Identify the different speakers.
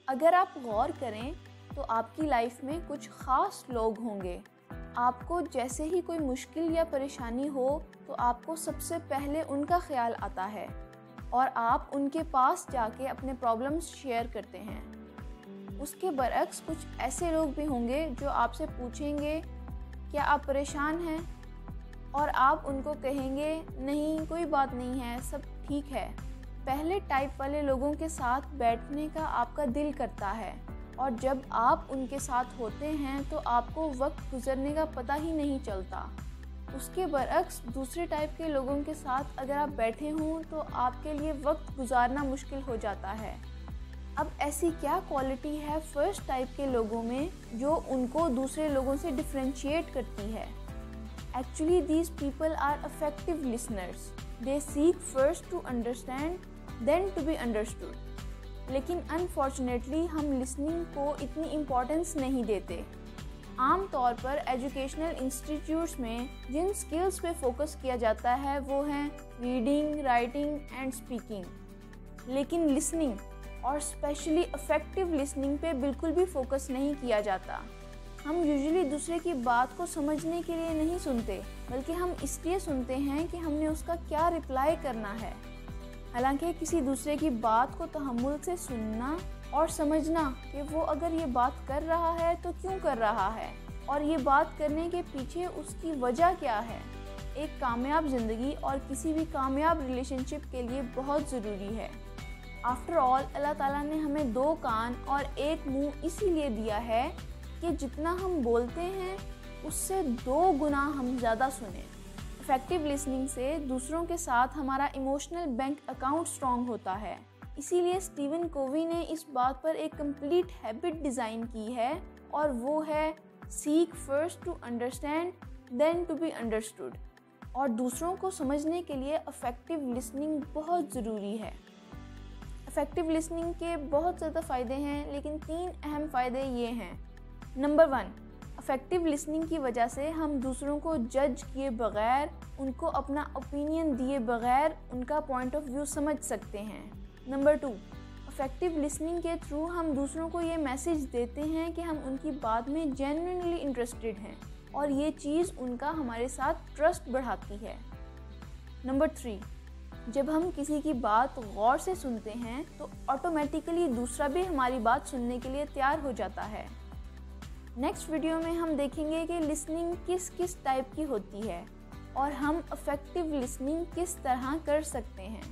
Speaker 1: अगर आप गौर करें तो आपकी लाइफ में कुछ ख़ास लोग होंगे। आपको जैसे ही कोई मुश्किल या परेशानी हो तो आपको सबसे पहले उनका ख्याल आता है और आप उनके पास जाके अपने प्रॉब्लम्स शेयर करते हैं। उसके बरअक्स कुछ ऐसे लोग भी होंगे जो आपसे पूछेंगे क्या आप परेशान हैं, और आप उनको कहेंगे नहीं कोई बात नहीं है, सब ठीक है। पहले टाइप वाले लोगों के साथ बैठने का आपका दिल करता है और जब आप उनके साथ होते हैं तो आपको वक्त गुजरने का पता ही नहीं चलता। उसके बरअक्स दूसरे टाइप के लोगों के साथ अगर आप बैठे हों तो आपके लिए वक्त गुजारना मुश्किल हो जाता है। अब ऐसी क्या क्वालिटी है फर्स्ट टाइप के लोगों में जो उनको दूसरे लोगों से डिफरेंशिएट करती है? Actually, these people are effective listeners. They seek first to understand, then to be understood. लेकिन अनफॉर्चुनेटली हम लिसनिंग को इतनी इम्पोर्टेंस नहीं देते। आम तौर पर एजुकेशनल इंस्टीट्यूट्स में जिन स्किल्स पे फोकस किया जाता है वो हैं रीडिंग, राइटिंग एंड स्पीकिंग। लेकिन लिसनिंग और स्पेशली इफेक्टिव लिसनिंग पे बिल्कुल भी फोकस नहीं किया जाता। हम यूजुअली दूसरे की बात को समझने के लिए नहीं सुनते, बल्कि हम इसलिए सुनते हैं कि हमने उसका क्या रिप्लाई करना है। हालांकि किसी दूसरे की बात को तहम्मुल से सुनना और समझना कि वो अगर ये बात कर रहा है तो क्यों कर रहा है और ये बात करने के पीछे उसकी वजह क्या है, एक कामयाब ज़िंदगी और किसी भी कामयाब रिलेशनशिप के लिए बहुत ज़रूरी है। आफ्टर ऑल अल्लाह ताला ने हमें 2 कान और 1 मुंह इसीलिए दिया है कि जितना हम बोलते हैं उससे 2 गुना हम ज़्यादा सुने। इफेक्टिव लिसनिंग से दूसरों के साथ हमारा इमोशनल बैंक अकाउंट स्ट्रॉन्ग होता है। इसीलिए स्टीवन कोवी ने इस बात पर एक कंप्लीट हैबिट डिज़ाइन की है और वो है seek first to understand then to be understood. और दूसरों को समझने के लिए इफेक्टिव लिसनिंग बहुत ज़रूरी है। इफेक्टिव लिसनिंग के बहुत ज़्यादा फ़ायदे हैं, लेकिन 3 अहम फ़ायदे ये हैं। नंबर 1, इफेक्टिव लिसनिंग की वजह से हम दूसरों को जज किए बगैर, उनको अपना ओपिनियन दिए बगैर उनका पॉइंट ऑफ व्यू समझ सकते हैं। नंबर 2, इफेक्टिव लिसनिंग के थ्रू हम दूसरों को ये मैसेज देते हैं कि हम उनकी बात में जेन्युइनली इंटरेस्टेड हैं और ये चीज़ उनका हमारे साथ ट्रस्ट बढ़ाती है। नंबर 3, जब हम किसी की बात गौर से सुनते हैं तो ऑटोमेटिकली दूसरा भी हमारी बात सुनने के लिए तैयार हो जाता है। नेक्स्ट वीडियो में हम देखेंगे कि लिसनिंग किस किस टाइप की होती है और हम इफेक्टिव लिसनिंग किस तरह कर सकते हैं।